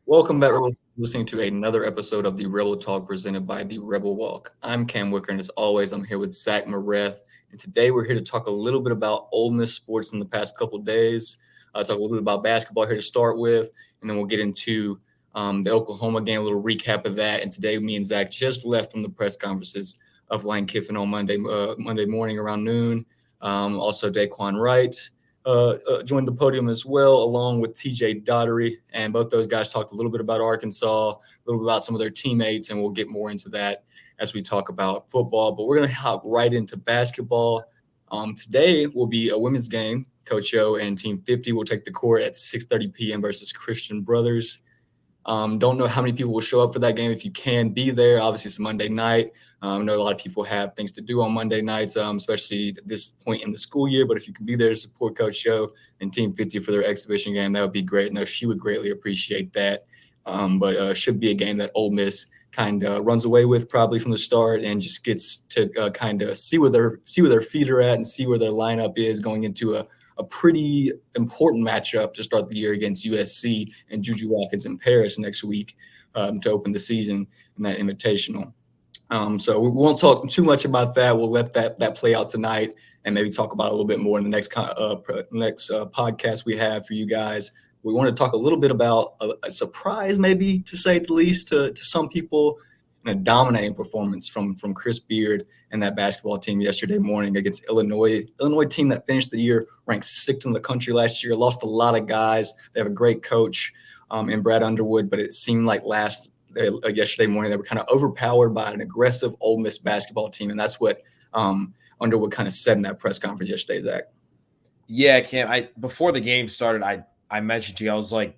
Welcome back, everyone, listening to another episode of the Rebel Talk presented by the Rebel Walk. I'm Cam Wicker, and as always, I'm here with Zach Moreth. And today we're here to talk a little bit about Ole Miss sports in the past couple of days. Talk a little bit about basketball here to start with, and then we'll get into the Oklahoma game, a little recap of that. And today, me and Zach just left from the press conferences of Lane Kiffin on Monday morning around noon. Also, Daquan Wright joined the podium as well, along with TJ Daugherty. And both those guys talked a little bit about Arkansas, a little bit about some of their teammates, and we'll get more into that as we talk about football. But we're going to hop right into basketball. Today will be a women's game. Coach O and Team 50 will take the court at 6:30 p.m. versus Christian Brothers. Don't know how many people will show up for that game. If you can be there, obviously it's a Monday night. I know a lot of people have things to do on Monday nights, especially at this point in the school year. But if you can be there to support Coach Show and Team 50 for their exhibition game, that would be great. No, she would greatly appreciate that. But should be a game that Ole Miss kind of runs away with probably from the start and just gets to kind of see where their feet are at and see where their lineup is going into a pretty important matchup to start the year against USC and Juju Watkins in Paris next week to open the season in that invitational. So we won't talk too much about that. We'll let that play out tonight and maybe talk about it a little bit more in the next podcast we have for you guys. We want to talk a little bit about a surprise, maybe to say the least, to some people, and a dominating performance from Chris Beard and that basketball team yesterday morning against Illinois. Illinois team that finished the year ranked sixth in the country last year, lost a lot of guys. They have a great coach in Brad Underwood, but it seemed like yesterday morning they were kind of overpowered by an aggressive Ole Miss basketball team, and that's what Underwood kind of said in that press conference yesterday, Zach. Yeah, Cam, before the game started, I mentioned to you, I was like,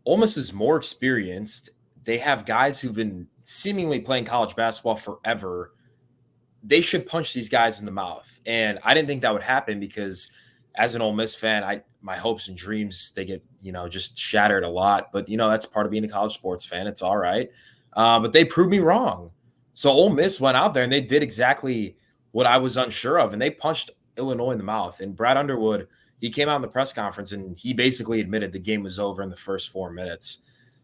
Ole Miss is more experienced. They have guys who've been seemingly playing college basketball forever. They should punch these guys in the mouth. And I didn't think that would happen because as an Ole Miss fan, my hopes and dreams, they get, just shattered a lot. But, that's part of being a college sports fan. It's all right. But they proved me wrong. So Ole Miss went out there and they did exactly what I was unsure of. And they punched Illinois in the mouth. And Brad Underwood, he came out in the press conference and he basically admitted the game was over in the first 4 minutes.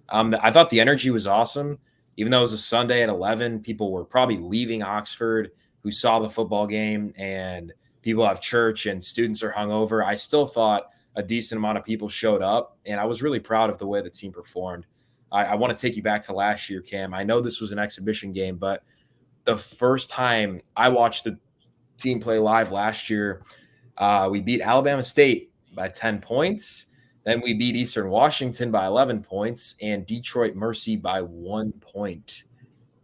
I thought the energy was awesome. Even though it was a Sunday at 11, people were probably leaving Oxford who saw the football game, and people have church and students are hungover. I still thought a decent amount of people showed up, and I was really proud of the way the team performed. I want to take you back to last year, Cam. I know this was an exhibition game, but the first time I watched the team play live last year, we beat Alabama State by 10 points. Then we beat Eastern Washington by 11 points and Detroit Mercy by 1 point.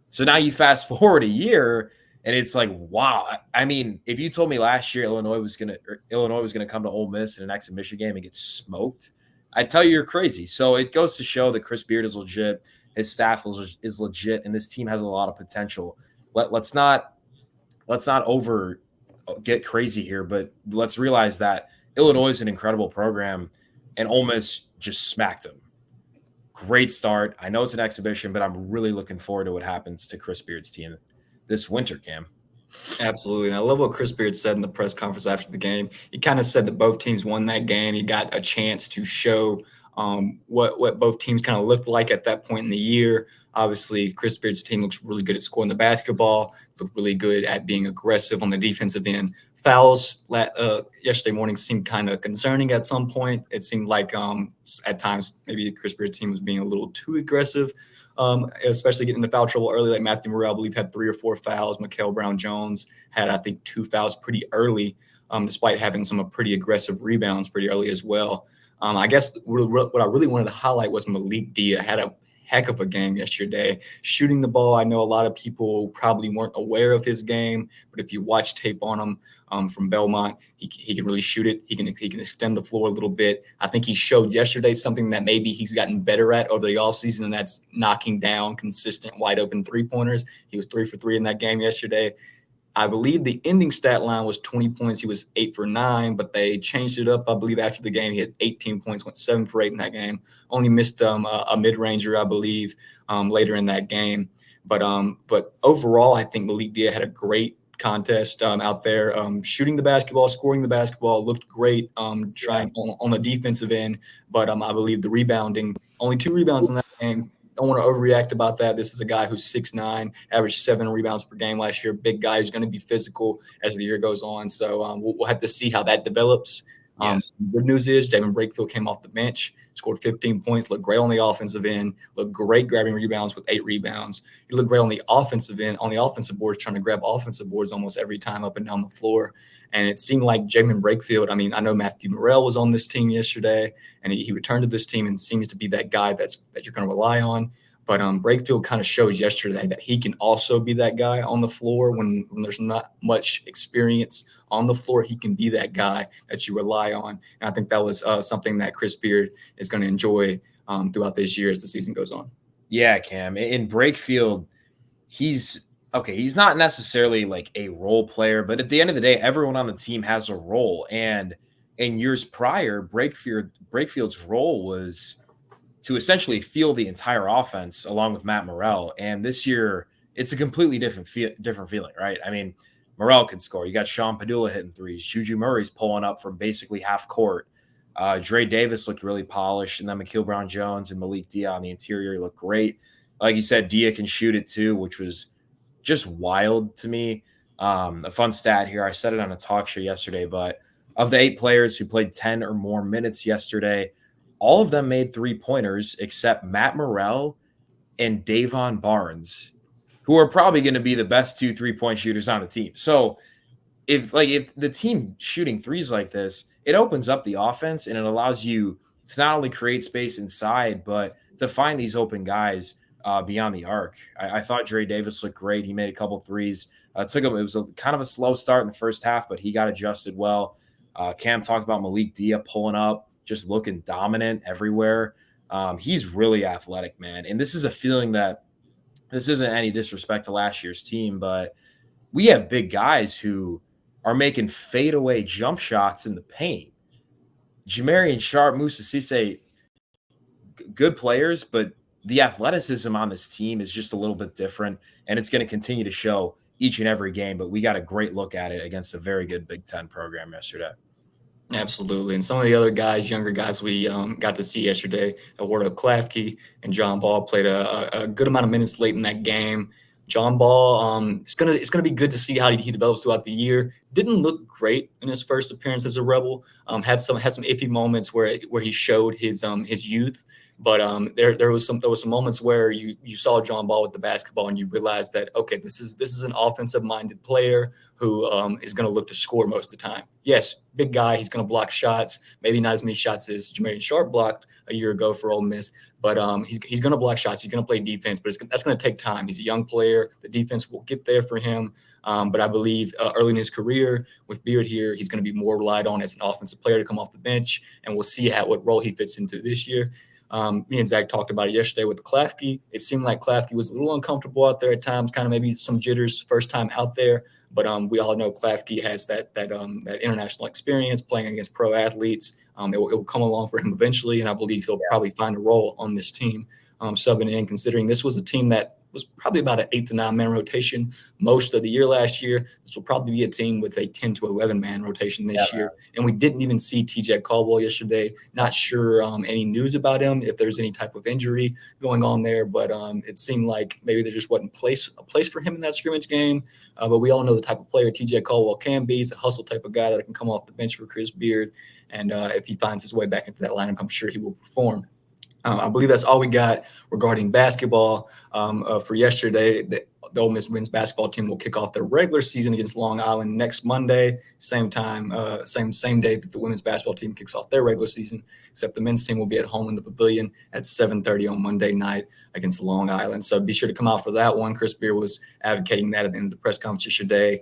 So now you fast forward a year and it's like, wow. I mean, if you told me last year Illinois was going to come to Ole Miss in an exhibition game and get smoked, I'd tell you you're crazy. So it goes to show that Chris Beard is legit, his staff is legit, and this team has a lot of potential. Let's not get crazy here, but let's realize that Illinois is an incredible program. And Ole Miss just smacked him. Great start. I know it's an exhibition, but I'm really looking forward to what happens to Chris Beard's team this winter, Cam. Absolutely. And I love what Chris Beard said in the press conference after the game. He kind of said that both teams won that game. He got a chance to show what both teams kind of looked like at that point in the year. Obviously, Chris Beard's team looks really good at scoring the basketball, looked really good at being aggressive on the defensive end. Fouls yesterday morning seemed kind of concerning at some point. It seemed like at times maybe Chris Beard's team was being a little too aggressive, especially getting into foul trouble early. Like Matthew Morrell, I believe, had 3 or 4 fouls. Mikael Brown-Jones had, I think, 2 fouls pretty early, despite having some pretty aggressive rebounds pretty early as well. I guess what I really wanted to highlight was Malik Dia had a heck of a game yesterday. Shooting the ball, I know a lot of people probably weren't aware of his game, but if you watch tape on him from Belmont, he can really shoot it. He can extend the floor a little bit. I think he showed yesterday something that maybe he's gotten better at over the offseason, and that's knocking down consistent wide open three-pointers. He was 3 for 3 in that game yesterday. I believe the ending stat line was 20 points. He was 8 for 9, but they changed it up. I believe after the game, he had 18 points, went 7 for 8 in that game. Only missed a mid-ranger, I believe, later in that game. But overall, I think Malik Dia had a great contest out there, shooting the basketball, scoring the basketball, looked great, trying on the defensive end. But I believe the rebounding, only 2 rebounds in that game. Don't want to overreact about that. This is a guy who's 6'9", averaged 7 rebounds per game last year. Big guy who's going to be physical as the year goes on. So we'll have to see how that develops. Yes. The good news is Jamin Brakefield came off the bench, scored 15 points, looked great on the offensive end, looked great grabbing rebounds with 8 rebounds. He looked great on the offensive end, on the offensive boards, trying to grab offensive boards almost every time up and down the floor. And it seemed like Jamin Brakefield, I mean, I know Matthew Morrell was on this team yesterday, and he returned to this team and seems to be that guy that you're going to rely on. But Brakefield kind of shows yesterday that he can also be that guy on the floor when there's not much experience on the floor. He can be that guy that you rely on. And I think that was something that Chris Beard is going to enjoy throughout this year as the season goes on. Yeah, Cam. In Brakefield, he's not necessarily like a role player, but at the end of the day, everyone on the team has a role. And in years prior, Brakefield's role was to essentially field the entire offense along with Matt Morrell. And this year, it's a completely different feeling, right? I mean, Morrell can score. You got Sean Padula hitting threes. Juju Murray's pulling up from basically half court. Dre Davis looked really polished. And then McKeel Brown-Jones and Malik Dia on the interior look great. Like you said, Dia can shoot it too, which was just wild to me. A fun stat here. I said it on a talk show yesterday, but of the 8 players who played 10 or more minutes yesterday, all of them made 3-pointers except Matt Morrell and Davon Barnes, who are probably going to be the best 2 3-point shooters on the team. So if the team shooting threes like this, it opens up the offense and it allows you to not only create space inside, but to find these open guys beyond the arc. I thought Dre Davis looked great. He made a couple threes. It was kind of a slow start in the first half, but he got adjusted well. Cam talked about Malik Dia pulling up, just looking dominant everywhere. He's really athletic, man. And this is a feeling that this isn't any disrespect to last year's team, but we have big guys who are making fadeaway jump shots in the paint. Jamarian Sharp, Moussa Cisse, good players, but the athleticism on this team is just a little bit different, and it's going to continue to show each and every game, but we got a great look at it against a very good Big Ten program yesterday. Absolutely. And some of the other guys, younger guys we got to see yesterday, Eduardo Klafke and John Ball played a good amount of minutes late in that game. John Ball, it's gonna be good to see how he develops throughout the year. Didn't look great in his first appearance as a Rebel. Had some iffy moments where he showed his youth. But there was some moments where you saw John Ball with the basketball and you realized that, okay, this is an offensive minded player who is going to look to score most of the time. Yes, big guy, he's going to block shots, maybe not as many shots as Jamarian Sharp blocked a year ago for Ole Miss, but he's going to block shots, he's going to play defense, but that's going to take time. He's a young player, the defense will get there for him. But I believe early in his career with Beard here, he's going to be more relied on as an offensive player to come off the bench, and we'll see what role he fits into this year. Me and Zach talked about it yesterday with Klafke. It seemed like Klafke was a little uncomfortable out there at times, kind of maybe some jitters first time out there. But we all know Klafke has that international experience playing against pro athletes. It will come along for him eventually, and I believe he'll probably find a role on this team, subbing in, considering this was a team that was probably about an 8 to 9 man rotation most of the year last year. This will probably be a team with a 10 to 11 man rotation this year. And we didn't even see TJ Caldwell yesterday. Not sure any news about him, if there's any type of injury going on there, but it seemed like maybe there just wasn't a place for him in that scrimmage game. But we all know the type of player TJ Caldwell can be. He's a hustle type of guy that can come off the bench for Chris Beard. And if he finds his way back into that lineup, I'm sure he will perform. I believe that's all we got regarding basketball for yesterday. The Ole Miss men's basketball team will kick off their regular season against Long Island next Monday, same time, same day that the women's basketball team kicks off their regular season, except the men's team will be at home in the Pavilion at 7:30 on Monday night against Long Island. So be sure to come out for that one. Chris Beard was advocating that at the end of the press conference yesterday,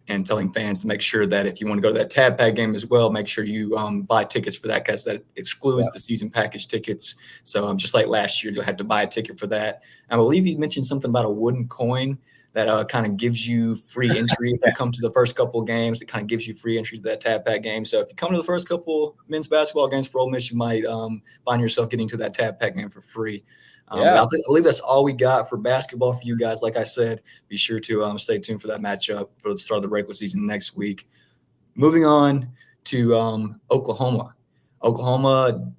and telling fans to make sure that if you want to go to that Tab Pack game as well, make sure you buy tickets for that, because that excludes the season package tickets. So just like last year, you'll have to buy a ticket for that. I believe he mentioned something about a wooden coin that kind of gives you free entry if you come to the first couple of games. It kind of gives you free entry to that Tab Pack game. So if you come to the first couple men's basketball games for Ole Miss, you might find yourself getting to that Tab Pack game for free. But Yeah. I believe that's all we got for basketball for you guys. Like I said, be sure to stay tuned for that matchup for the start of the regular season next week. Moving on to Oklahoma. Oklahoma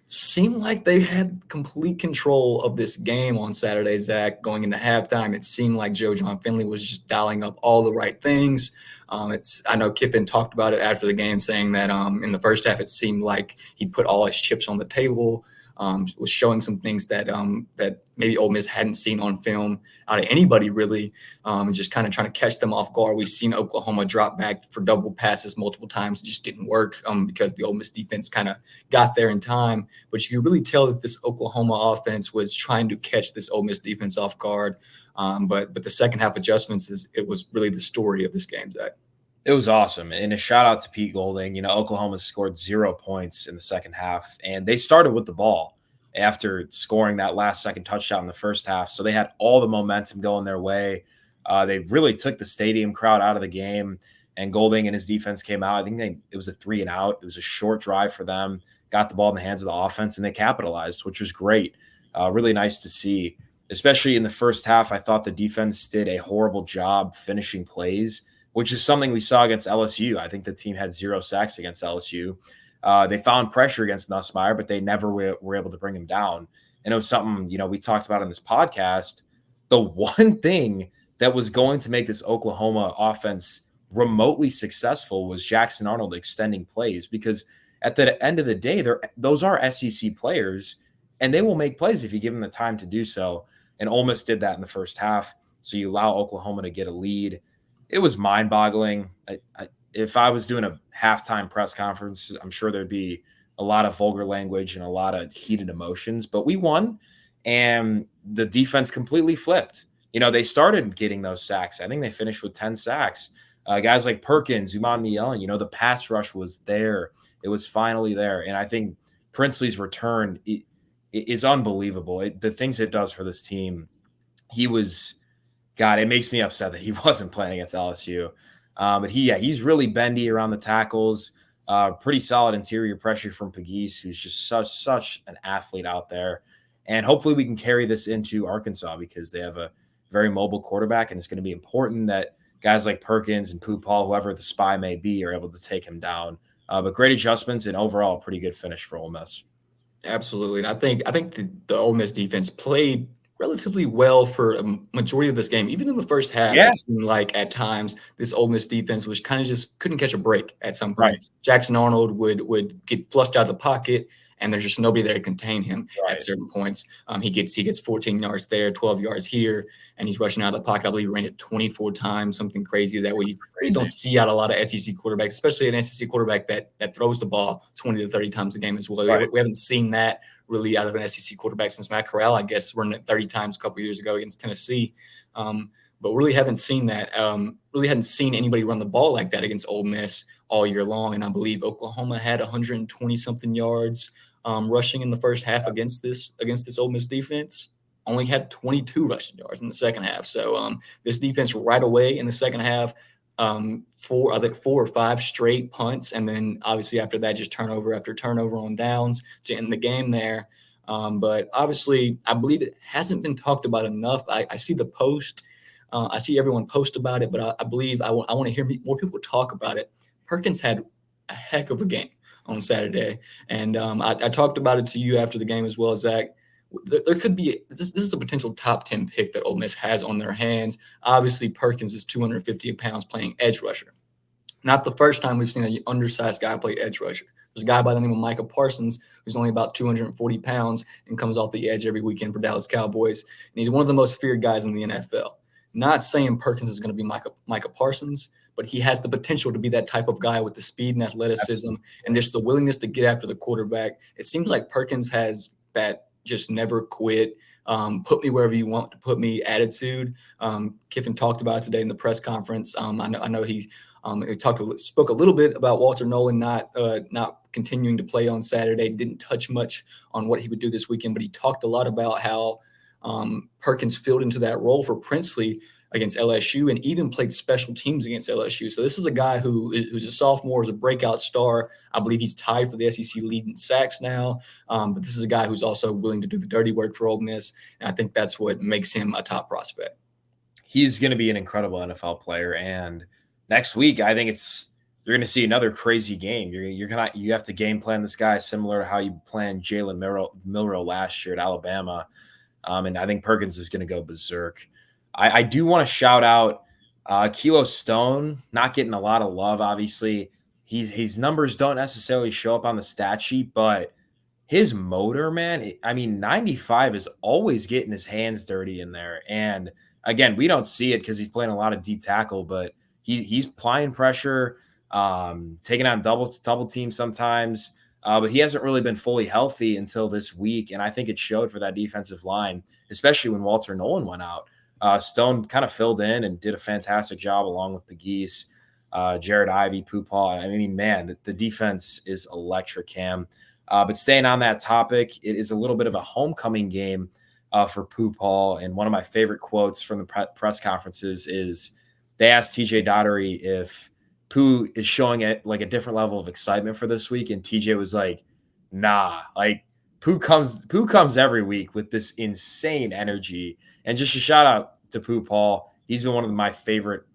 seemed like they had complete control of this game on Saturday, Zach. Going into halftime, it seemed like Joe John Finley was just dialing up all the right things. I know Kiffin talked about it after the game, saying that in the first half, it seemed like he put all his chips on the table. Was showing some things that maybe Ole Miss hadn't seen on film out of anybody really, just kind of trying to catch them off guard. We've seen Oklahoma drop back for double passes multiple times. It just didn't work because the Ole Miss defense kind of got there in time. But you could really tell that this Oklahoma offense was trying to catch this Ole Miss defense off guard. But the second half adjustments it was really the story of this game, Zach. It was awesome. And a shout out to Pete Golding. Oklahoma scored 0 points in the second half, and they started with the ball after scoring that last second touchdown in the first half. So they had all the momentum going their way. They really took the stadium crowd out of the game, and Golding and his defense came out. I think it was a 3-and-out. It was a short drive for them, got the ball in the hands of the offense, and they capitalized, which was great. Really nice to see, especially in the first half. I thought the defense did a horrible job finishing plays, which is something we saw against LSU. I think the team had 0 sacks against LSU. They found pressure against Nussmeier, but they never were able to bring him down. And it was something, we talked about in this podcast. The one thing that was going to make this Oklahoma offense remotely successful was Jackson Arnold extending plays, because at the end of the day, those are SEC players, and they will make plays if you give them the time to do so. And Ole Miss did that in the first half. So you allow Oklahoma to get a lead. It was mind-boggling. If I was doing a halftime press conference, I'm sure there'd be a lot of vulgar language and a lot of heated emotions. But we won, and the defense completely flipped. They started getting those sacks. I think they finished with 10 sacks. Guys like Perkins, Umar Yellen, the pass rush was there. It was finally there. And I think Princely's return is unbelievable. The things it does for this team, God, it makes me upset that he wasn't playing against LSU. But he's really bendy around the tackles. Pretty solid interior pressure from Pegues, who's just such an athlete out there. And hopefully we can carry this into Arkansas, because they have a very mobile quarterback, and it's going to be important that guys like Perkins and Pooh Paul, whoever the spy may be, are able to take him down. But great adjustments, and overall a pretty good finish for Ole Miss. Absolutely. And I think the Ole Miss defense played relatively well for a majority of this game. Even in the first half, Yeah. it seemed like at times this Ole Miss defense was kind of just couldn't catch a break at some point. Right. Jackson Arnold would get flushed out of the pocket, and there's just nobody there to contain him Right. at certain points. He gets 14 yards there, 12 yards here, and he's rushing out of the pocket. I believe he ran it 24 times, something crazy that we don't see out a lot of SEC quarterbacks, especially an SEC quarterback that throws the ball 20 to 30 times a game as well. Right. We haven't seen that really out of an SEC quarterback since Matt Corral, I guess, running it 30 times a couple years ago against Tennessee. But really haven't seen that. Really hadn't seen anybody run the ball like that against Ole Miss all year long. And I believe Oklahoma had 120-something yards rushing in the first half against this Ole Miss defense. Only had 22 rushing yards in the second half. So this defense right away in the second half, 4 or 5 straight punts, and then obviously after that, just turnover after turnover on downs to end the game there. But obviously, I believe it hasn't been talked about enough. I see the post. I see everyone post about it, but I believe I want to hear more people talk about it. Perkins had a heck of a game on Saturday, and I talked about it to you after the game as well, Zach. There could be this is a potential top 10 pick that Ole Miss has on their hands. Obviously, Perkins is 250 pounds playing edge rusher. Not the first time we've seen an undersized guy play edge rusher. There's a guy by the name of Micah Parsons who's only about 240 pounds and comes off the edge every weekend for Dallas Cowboys. And he's one of the most feared guys in the NFL. Not saying Perkins is going to be Micah Parsons, but he has the potential to be that type of guy with the speed and athleticism and just the willingness to get after the quarterback. It seems like Perkins has that just never quit, put me wherever you want to put me attitude. Kiffin talked about it today in the press conference. I know he spoke a little bit about Walter Nolan not continuing to play on Saturday. Didn't touch much on what he would do this weekend, but he talked a lot about how Perkins filled into that role for Princely against LSU and even played special teams against LSU. So this is a guy who's a sophomore, is a breakout star. I believe he's tied for the SEC lead in sacks now. But this is a guy who's also willing to do the dirty work for Ole Miss, and I think that's what makes him a top prospect. He's going to be an incredible NFL player, and next week I think you're going to see another crazy game. You have to game plan this guy similar to how you planned Jalen Milroe last year at Alabama, and I think Perkins is going to go berserk. I do want to shout out Kilo Stone, not getting a lot of love. Obviously, his numbers don't necessarily show up on the stat sheet, but his motor, man, I mean, 95 is always getting his hands dirty in there. And again, we don't see it because he's playing a lot of D tackle, but he's applying pressure, taking on double team sometimes. But he hasn't really been fully healthy until this week, and I think it showed for that defensive line, especially when Walter Nolan went out. Stone kind of filled in and did a fantastic job along with McGeese, Jared Ivey, Poo-Paul. I mean, man, the defense is electric, Cam. But staying on that topic, it is a little bit of a homecoming game for Poo-Paul. And one of my favorite quotes from the press conferences is they asked TJ Daugherty if Pooh is showing it like a different level of excitement for this week. And TJ was like, nah, like Pooh comes every week with this insane energy. And just a shout out to Poo-Paul. He's been one of my favorite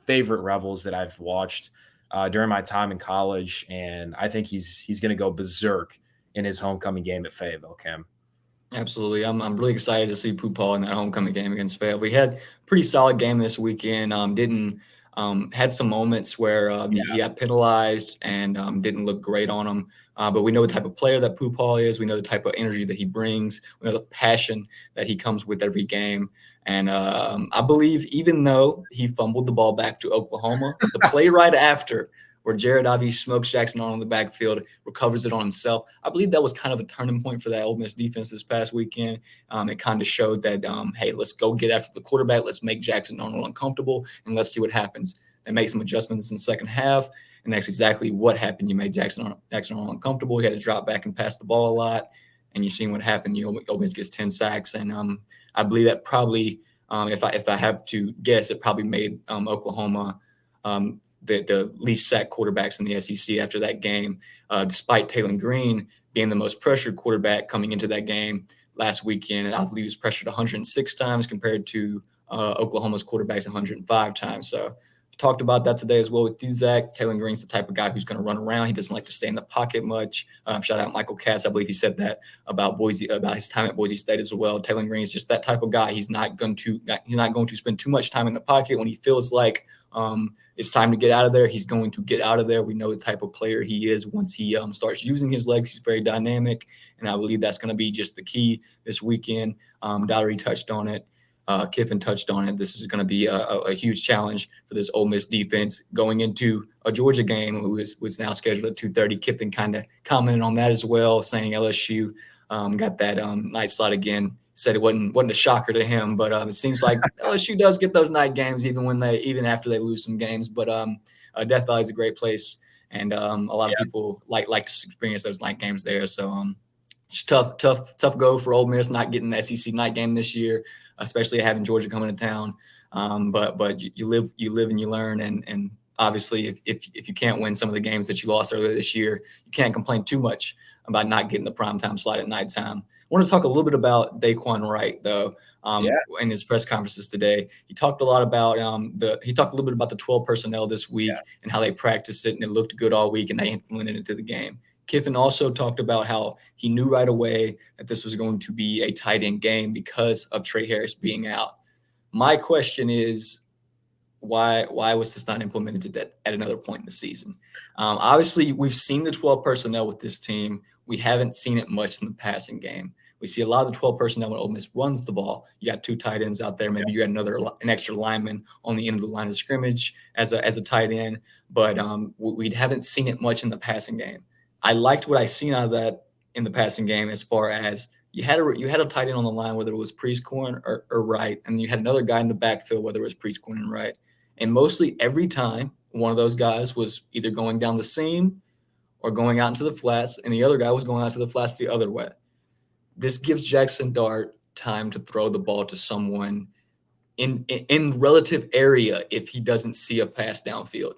Rebels that I've watched during my time in college. And I think he's going to go berserk in his homecoming game at Fayetteville, Cam. Absolutely. I'm really excited to see Poo-Paul in that homecoming game against Fayetteville. We had a pretty solid game this weekend. Had some moments where he got penalized and didn't look great on him. But we know the type of player that Poo-Paul is. We know the type of energy that he brings. We know the passion that he comes with every game. And I believe even though he fumbled the ball back to Oklahoma, the play right after where Jared Ivey smokes Jackson on the backfield, recovers it on himself. I believe that was kind of a turning point for that Ole Miss defense this past weekend. It kind of showed that, hey, let's go get after the quarterback. Let's make Jackson Arnold uncomfortable, and let's see what happens. They make some adjustments in the second half, and that's exactly what happened. You made Jackson Arnold uncomfortable. He had to drop back and pass the ball a lot, and you've seen what happened. Ole Miss gets 10 sacks, and I believe that probably, if I have to guess, it probably made Oklahoma the least sacked quarterbacks in the SEC after that game, despite Taylor Green being the most pressured quarterback coming into that game last weekend. I believe he was pressured 106 times compared to Oklahoma's quarterbacks 105 times. So talked about that today as well with Zach. Taylor Green's the type of guy who's going to run around. He doesn't like to stay in the pocket much. Shout out Michael Katz. I believe he said that about Boise, about his time at Boise State as well. Taylor Green's just that type of guy. He's not going to spend too much time in the pocket. When he feels like it's time to get out of there, he's going to get out of there. We know the type of player he is once he starts using his legs. He's very dynamic, and I believe that's going to be just the key this weekend. Daugherty touched on it. Kiffin touched on it. This is going to be a huge challenge for this Ole Miss defense going into a Georgia game, was now scheduled at 2:30. Kiffin kind of commented on that as well, saying LSU got that night slot again. Said it wasn't a shocker to him, but it seems like LSU does get those night games even after they lose some games. But Death Valley is a great place, and a lot of people like to experience those night games there. So it's tough go for Ole Miss not getting the SEC night game this year, especially having Georgia coming to town. But you live and you learn, and obviously if you can't win some of the games that you lost earlier this year, you can't complain too much about not getting the primetime slot at nighttime. I want to talk a little bit about Daquan Wright, though. In his press conferences today, he talked a lot about he talked a little bit about the 12 personnel this week and how they practiced it and it looked good all week and they implemented it into the game. Kiffin also talked about how he knew right away that this was going to be a tight end game because of Trey Harris being out. My question is, why was this not implemented at another point in the season? Obviously, we've seen the 12 personnel with this team. We haven't seen it much in the passing game. We see a lot of the 12 personnel when Ole Miss runs the ball. You got two tight ends out there. Maybe you got an extra lineman on the end of the line of scrimmage as a tight end. But we haven't seen it much in the passing game. I liked what I seen out of that in the passing game as far as you had a tight end on the line, whether it was Prieskorn or Wright, and you had another guy in the backfield, whether it was Prieskorn and Wright. And mostly every time one of those guys was either going down the seam or going out into the flats, and the other guy was going out to the flats the other way. This gives Jackson Dart time to throw the ball to someone in relative area if he doesn't see a pass downfield.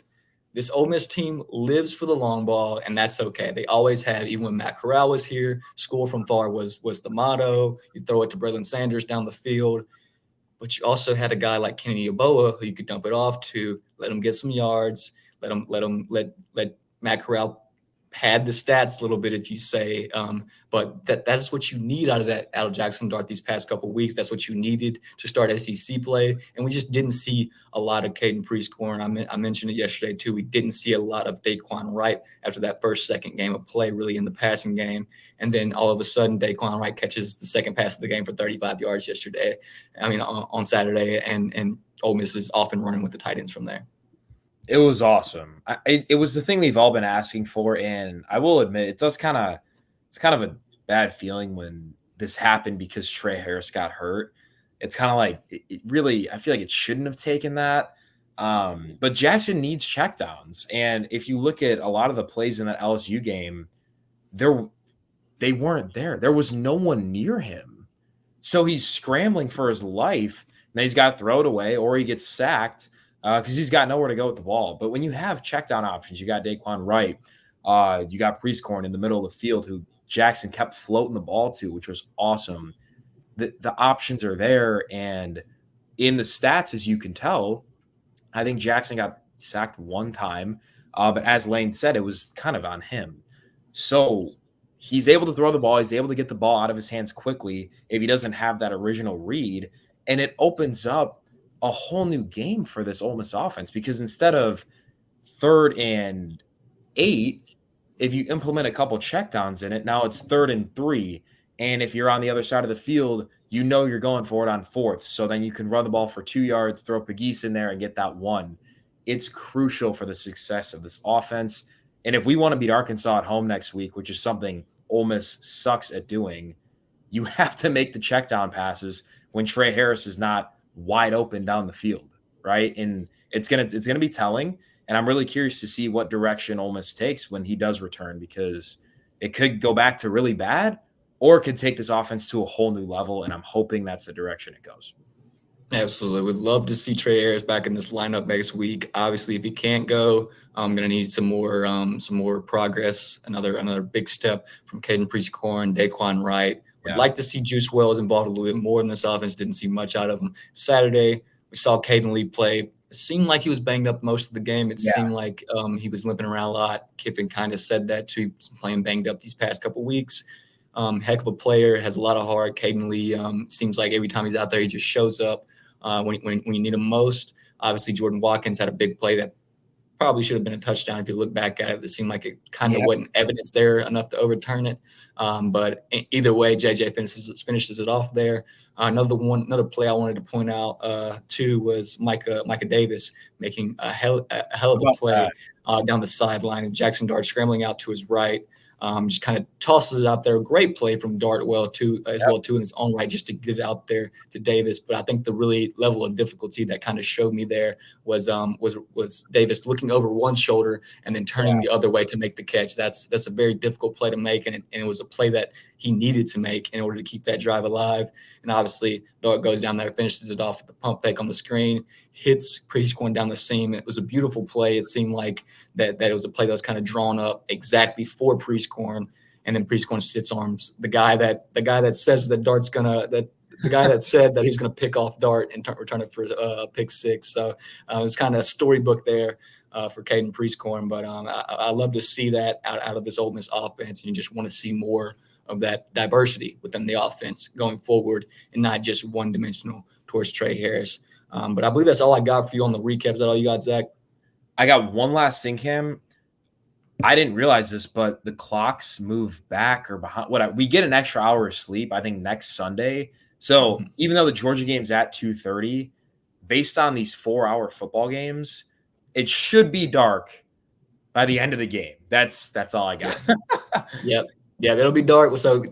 This Ole Miss team lives for the long ball, and that's okay. They always have. Even when Matt Corral was here, score from far was the motto. You throw it to Braylon Sanders down the field, but you also had a guy like Kennedy Yeboah who you could dump it off to, let him get some yards, let Matt Corral pad the stats a little bit, if you say. But that's what you need out of Jackson Dart these past couple of weeks. That's what you needed to start SEC play, and we just didn't see a lot of Caden Prieskorn. I mentioned it yesterday too. We didn't see a lot of Daquan Wright after that second game of play, really in the passing game, and then all of a sudden Daquan Wright catches the second pass of the game for 35 yards yesterday. On Saturday, and Ole Miss is off and running with the tight ends from there. It was awesome. It was the thing we've all been asking for, and I will admit it's kind of a bad feeling when this happened because Trey Harris got hurt. It's kind of like it really. I feel like it shouldn't have taken that. But Jackson needs checkdowns, and if you look at a lot of the plays in that LSU game, they weren't there. There was no one near him, so he's scrambling for his life. And then he's got to throw it away, or he gets sacked. Because he's got nowhere to go with the ball. But when you have checkdown options, you got Daquan Wright, you got Prieskorn in the middle of the field, who Jackson kept floating the ball to, which was awesome. The options are there, and in the stats, as you can tell, I think Jackson got sacked one time, but as Lane said, it was kind of on him. So he's able to throw the ball. He's able to get the ball out of his hands quickly if he doesn't have that original read, and it opens up a whole new game for this Ole Miss offense, because instead of 3rd and 8, if you implement a couple checkdowns in it, now it's 3rd and 3. And if you're on the other side of the field, you know you're going for it on 4th. So then you can run the ball for 2 yards, throw Pegues in there and get that one. It's crucial for the success of this offense. And if we want to beat Arkansas at home next week, which is something Ole Miss sucks at doing, you have to make the checkdown passes when Trey Harris is not wide open down the field, right? And it's gonna be telling. And I'm really curious to see what direction Ole Miss takes when he does return, because it could go back to really bad, or it could take this offense to a whole new level. And I'm hoping that's the direction it goes. Absolutely. Would love to see Trey Harris back in this lineup next week. Obviously, if he can't go, I'm going to need some more progress. Another big step from Caden Prieskorn, Daquan Wright. Would like to see Juice Wells involved a little bit more in this offense. Didn't see much out of him Saturday. We saw Caden Lee play. It seemed like he was banged up most of the game. It seemed like he was limping around a lot. Kiffin kind of said that too. He was playing banged up these past couple weeks. Heck of a player, has a lot of heart. Caden Lee seems like every time he's out there, he just shows up when you need him most. Obviously, Jordan Watkins had a big play that probably should have been a touchdown. If you look back at it, it seemed like it kind of wasn't evidence there enough to overturn it. But either way, JJ finishes it off there. Another play I wanted to point out too was Micah Davis making a hell of a play down the sideline, and Jackson Dart scrambling out to his right. Just kind of tosses it out there. Great play from Dart as well in his own right, just to get it out there to Davis. But I think the really level of difficulty that kind of showed me there was Davis looking over one shoulder and then turning the other way to make the catch. That's a very difficult play to make, and it was a play that he needed to make in order to keep that drive alive. And obviously, Dart goes down there, finishes it off with the pump fake on the screen, hits Prieskorn down the seam. It was a beautiful play. It seemed like that it was a play that was kind of drawn up exactly for Prieskorn, and then Prieskorn stiff arms the guy that says that Dart's the guy that said that he's gonna pick off Dart and return it for a pick six. So it was kind of a storybook there for Caden Prieskorn. But I love to see that out of this Ole Miss offense, and you just want to see more of that diversity within the offense going forward, and not just one dimensional towards Trey Harris. But I believe that's all I got for you on the recaps. Is that all you got, Zach? I got one last thing, Cam. I didn't realize this, but the clocks move back or behind. We get an extra hour of sleep, I think, next Sunday. So even though the Georgia game's at 2:30, based on these 4-hour football games, it should be dark by the end of the game. That's all I got. Yep, it'll be dark. So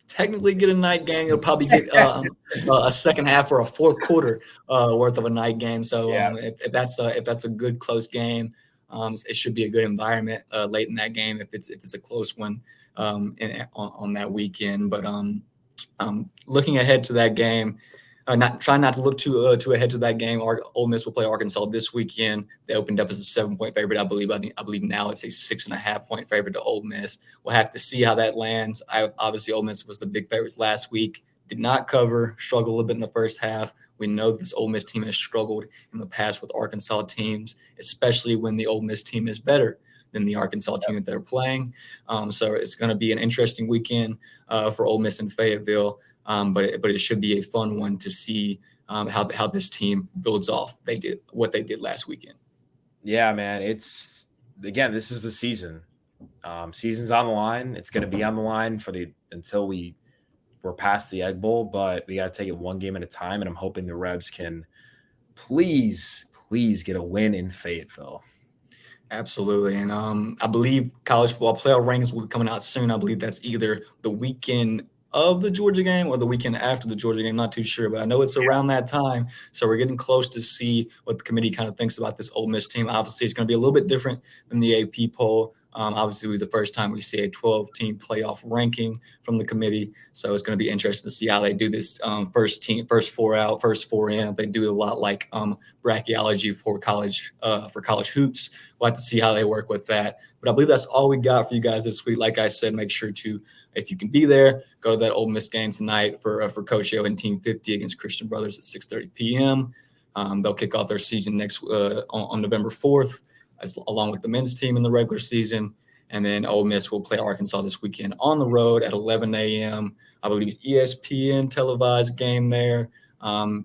technically get a night game. It'll probably get a second half or a fourth quarter worth of a night game. So if that's a good close game, it should be a good environment late in that game if it's a close one on that weekend. But looking ahead to that game, not try not to look too ahead to that game. Ole Miss will play Arkansas this weekend. They opened up as a 7-point favorite, I believe. I believe now it's a 6.5-point favorite to Ole Miss. We'll have to see how that lands. Obviously, Ole Miss was the big favorites last week. Did not cover. Struggled a little bit in the first half. We know this Ole Miss team has struggled in the past with Arkansas teams, especially when the Ole Miss team is better than the Arkansas team that they're playing. So it's going to be an interesting weekend for Ole Miss in Fayetteville. But it should be a fun one to see how this team builds off what they did last weekend. Yeah, man. This is the season. Season's on the line. It's going to be on the line until we're past the Egg Bowl, but we got to take it one game at a time. And I'm hoping the Rebs can please get a win in Fayetteville. Absolutely. And I believe college football playoff rankings will be coming out soon. I believe that's either the weekend of the Georgia game or the weekend after the Georgia game. Not too sure, but I know it's around that time. So we're getting close to see what the committee kind of thinks about this Ole Miss team. Obviously, it's going to be a little bit different than the AP poll. Obviously, the first time we see a 12-team playoff ranking from the committee. So it's going to be interesting to see how they do this first 4 out, first 4 in. They do a lot like brachiology for college hoops. We'll have to see how they work with that. But I believe that's all we got for you guys this week. Like I said, make sure to, if you can be there, go to that Ole Miss game tonight for Coach O and Team 50 against Christian Brothers at 6:30 p.m. They'll kick off their season next on November 4th, along with the men's team in the regular season. And then Ole Miss will play Arkansas this weekend on the road at 11 a.m. I believe ESPN televised game there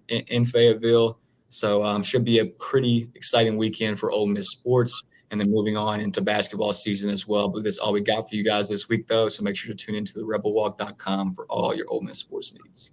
in Fayetteville. So should be a pretty exciting weekend for Ole Miss sports. And then moving on into basketball season as well. But that's all we got for you guys this week, though. So make sure to tune into the rebelwalk.com for all your Ole Miss sports needs.